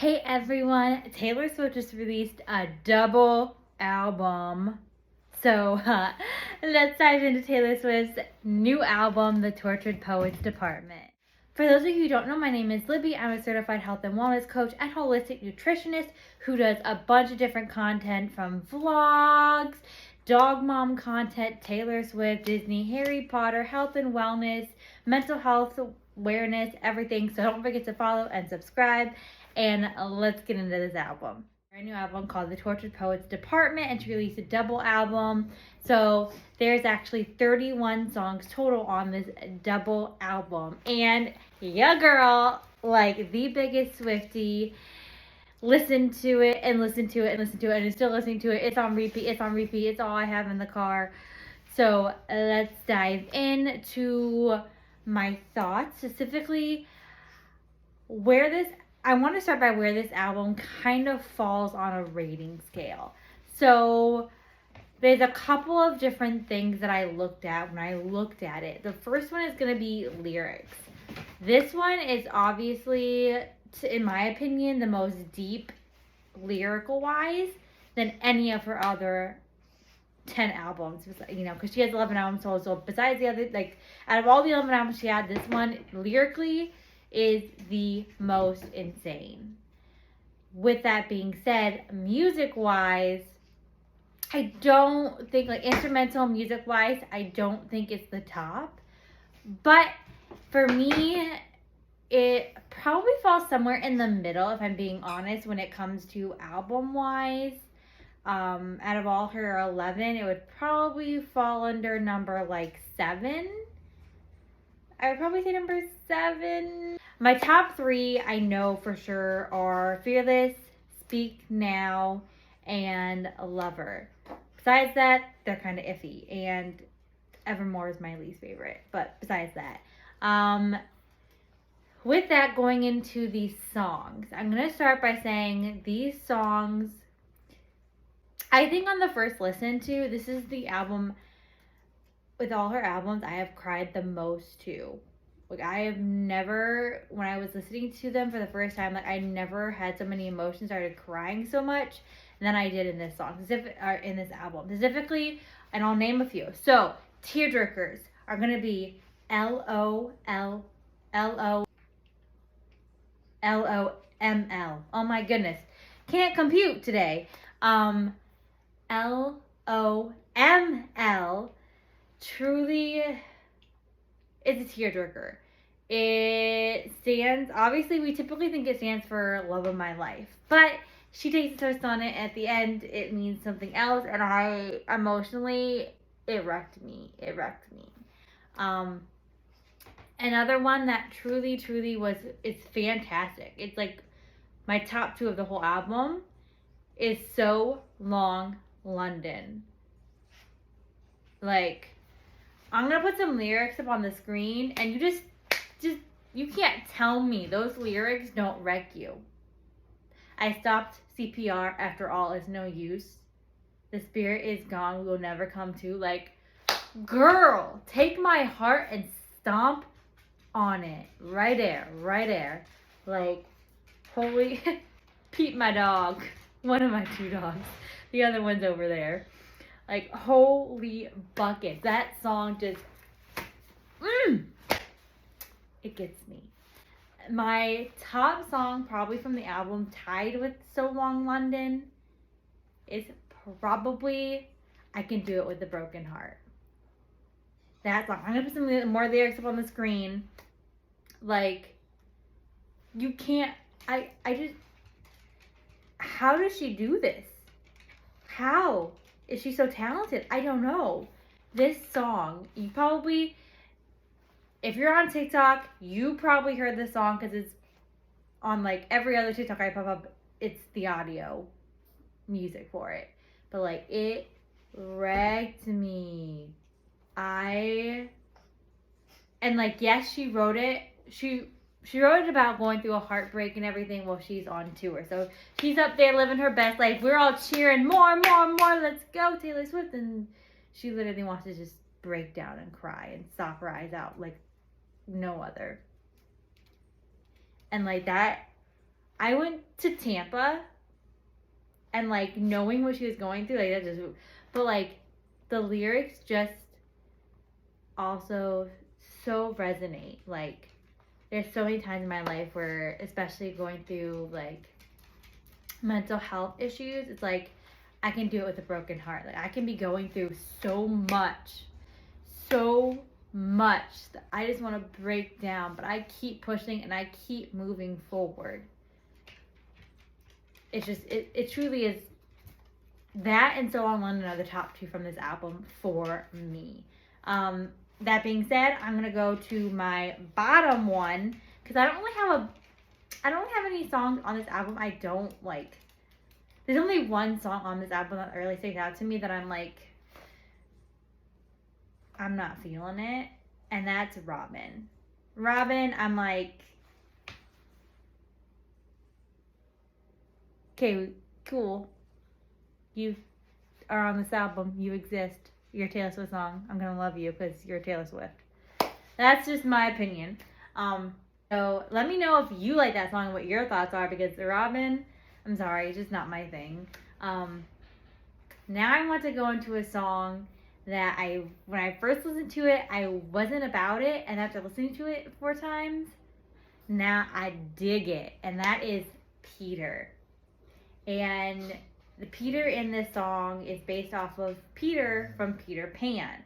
Hey everyone, Taylor Swift just released a double album. So let's dive into Taylor Swift's new album, The Tortured Poets Department. For those of you who don't know, my name is Libby. I'm a certified health and wellness coach and holistic nutritionist who does a bunch of different content from vlogs, dog mom content, Taylor Swift, Disney, Harry Potter, health and wellness, mental health awareness, everything. So don't forget to follow and subscribe. And let's get into this album. A brand new album called The Tortured Poets Department, and she released a double album. So there's actually 31 songs total on this double album. And yeah, girl, like the biggest Swiftie, listened to it and listened to it and listened to it and is still listening to it. It's on repeat. It's on repeat. It's all I have in the car. So let's dive into my thoughts, specifically I want to start by where this album kind of falls on a rating scale. So there's a couple of different things that I looked at when I looked at it. The first one is going to be lyrics. This one is obviously, in my opinion, the most deep lyrical wise than any of her other 10 albums, because she has 11 albums. So besides the other, out of all the 11 albums she had, this one lyrically is the most insane. With that being said, music wise, I don't think, instrumental music wise, I don't think it's the top. But for me, it probably falls somewhere in the middle, if I'm being honest, when it comes to album wise. Out of all her 11, it would probably fall under number 7. I would probably say number 7. My top 3 I know for sure are Fearless, Speak Now, and Lover. Besides that, they're kind of iffy, and Evermore is my least favorite. But besides that, with that, going into these songs, I'm going to start by saying these songs, I think on the first listen to, this is the album, with all her albums, I have cried the most to. I have never, when I was listening to them for the first time, I never had so many emotions, started crying so much than I did in this song, in this album. Specifically, and I'll name a few. So, tearjerkers are going to be L-O-M-L. Oh my goodness. Can't compute today. L-O-M-L. Truly, it's a tearjerker. It stands, obviously we typically think it stands for Love of My Life, but she takes a twist on it. At the end, it means something else, and I emotionally, it wrecked me. Another one that truly was, it's fantastic. It's my top 2 of the whole album is So Long London. I'm going to put some lyrics up on the screen, and you just, you can't tell me those lyrics don't wreck you. I stopped CPR after all is no use. The spirit is gone, we will never come to. Girl, take my heart and stomp on it. Right there. Holy, Pete, my dog. One of my 2 dogs. The other one's over there. Holy bucket. That song just, it gets me. My top song, probably from the album, tied with So Long London, is probably I Can Do It With a Broken Heart. That song. I'm going to put some more lyrics up on the screen. You can't, I just, how does she do this? How is she so talented? I don't know. This song, you probably, if you're on TikTok, you probably heard this song because it's on every other TikTok I pop up. It's the audio music for it. But it wrecked me. Yes, she wrote it. She wrote it about going through a heartbreak and everything while she's on tour. So she's up there living her best life. We're all cheering, more. Let's go, Taylor Swift. And she literally wants to just break down and cry and sob her eyes out like no other. And that, I went to Tampa and like knowing what she was going through, like that just, but like the lyrics just also so resonate. Like there's so many times in my life where, especially going through like mental health issues, it's like I can do it with a broken heart. Like I can be going through so much that I just want to break down, but I keep pushing and I keep moving forward. It's just, it truly is. That and So on London are the top two from this album for me. That being said, I'm gonna go to my bottom one because I don't really have any songs on this album I don't like. There's only one song on this album that really sticks out to me that I'm like, I'm not feeling it, and that's Robin. Robin, I'm like, okay, cool. You are on this album. You exist. You're a Taylor Swift song. I'm gonna love you because you're Taylor Swift. That's just my opinion. So let me know if you like that song and what your thoughts are, because the Robin, I'm sorry, it's just not my thing. Now I want to go into a song that when I first listened to it, I wasn't about it, and after listening to it 4 times, now I dig it, and that is Peter. And the Peter in this song is based off of Peter from Peter Pan.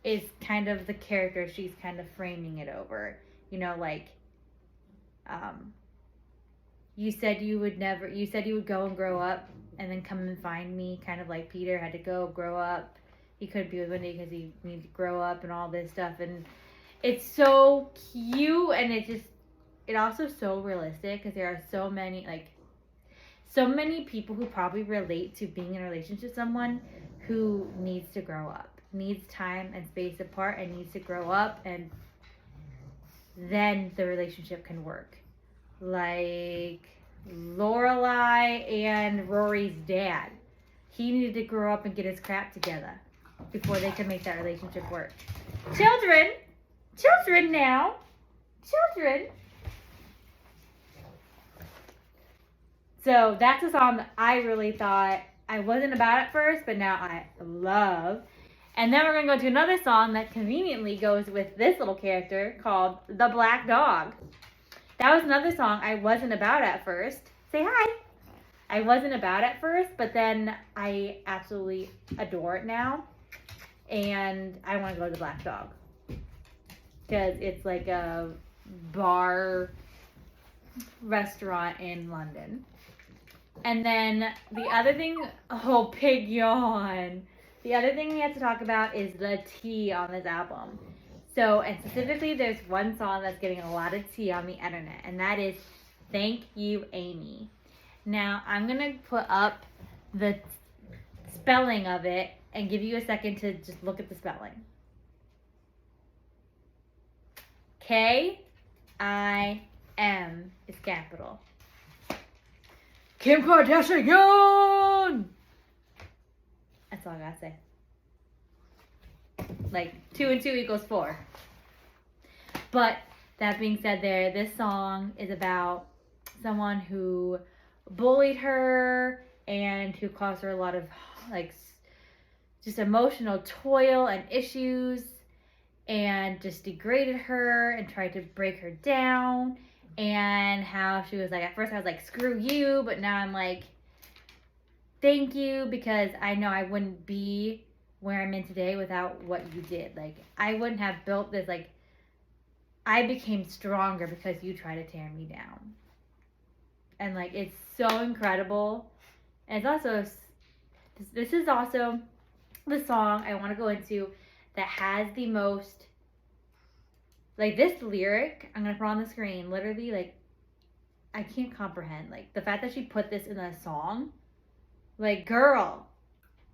Is kind of the character she's kind of framing it over. You know, like, you said you would go and grow up and then come and find me, kind of like Peter had to go grow up. He couldn't be with Wendy because he needed to grow up and all this stuff. And it's so cute, and it also so realistic because there are so many people who probably relate to being in a relationship with someone who needs to grow up, needs time and space apart, and needs to grow up, and then the relationship can work. Like Lorelai and Rory's dad. He needed to grow up and get his crap together before they could make that relationship work. Children now. Children. So that's a song that I really thought I wasn't about at first, but now I love. And then we're going to go to another song that conveniently goes with this little character called The Black Dog. That was another song I wasn't about at first. Say hi. I wasn't about at first, but then I absolutely adore it now. And I want to go to The Black Dog. Because it's like a bar restaurant in London. And then the other thing, pig yawn. The other thing we have to talk about is the tea on this album. So, and specifically, there's one song that's getting a lot of tea on the internet, and that is Thank You, Amy. Now, I'm going to put up the spelling of it and give you a second to just look at the spelling. K-I-M is capital. Kim Kardashian! That's all I gotta say. Like, 2 and 2 equals 4. But, that being said this song is about someone who bullied her and who caused her a lot of, like, just emotional toil and issues, and just degraded her and tried to break her down. And how she was like, at first I was like, screw you, but now I'm like, thank you, because I know I wouldn't be where I'm in today without what you did. Like, I wouldn't have built this, like, I became stronger because you tried to tear me down. And, like, it's so incredible. And it's also, this is also the song I want to go into that has the most, like, this lyric, I'm going to put on the screen, literally, like, I can't comprehend. Like, the fact that she put this in a song, like, girl,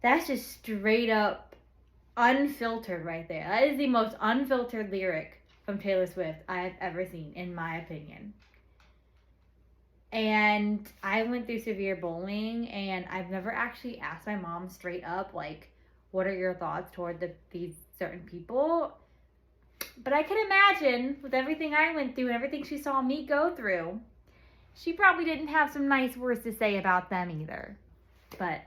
that's just straight up unfiltered right there. That is the most unfiltered lyric from Taylor Swift I have ever seen, in my opinion. And I went through severe bullying, and I've never actually asked my mom straight up, like, what are your thoughts toward these certain people? But I can imagine with everything I went through and everything she saw me go through, she probably didn't have some nice words to say about them either. But,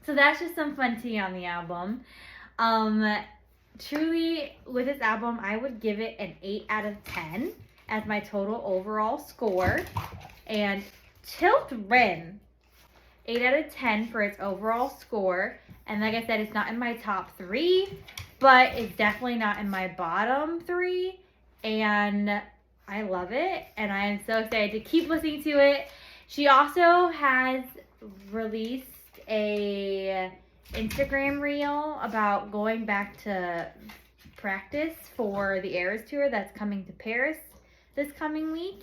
so that's just some fun tea on the album. Truly, with this album, I would give it an 8 out of 10 as my total overall score. And Children, 8 out of 10 for its overall score. And like I said, it's not in my top 3, but it's definitely not in my bottom 3. And I love it, and I am so excited to keep listening to it. She also has released a Instagram reel about going back to practice for the Eras Tour that's coming to Paris this coming week.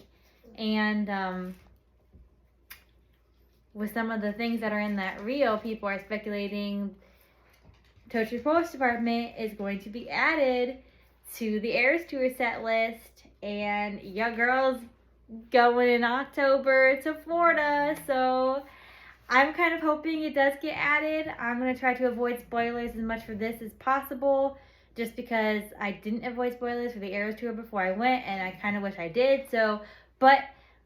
And with some of the things that are in that reel, people are speculating Tochi's Post Department is going to be added to the Eras Tour set list. And your girl's going in October to Florida, so I'm kind of hoping it does get added. I'm going to try to avoid spoilers as much for this as possible, just because I didn't avoid spoilers for the Eras Tour before I went, and I kind of wish I did. So, but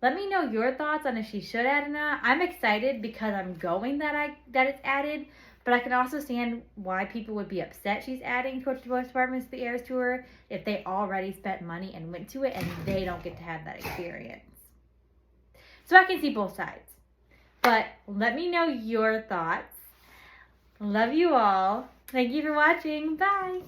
let me know your thoughts on if she should add it or not. I'm excited because I'm going that it's added, but I can also understand why people would be upset she's adding Coach Voice Departments to the Eras Tour if they already spent money and went to it and they don't get to have that experience. So I can see both sides. But let me know your thoughts. Love you all. Thank you for watching. Bye.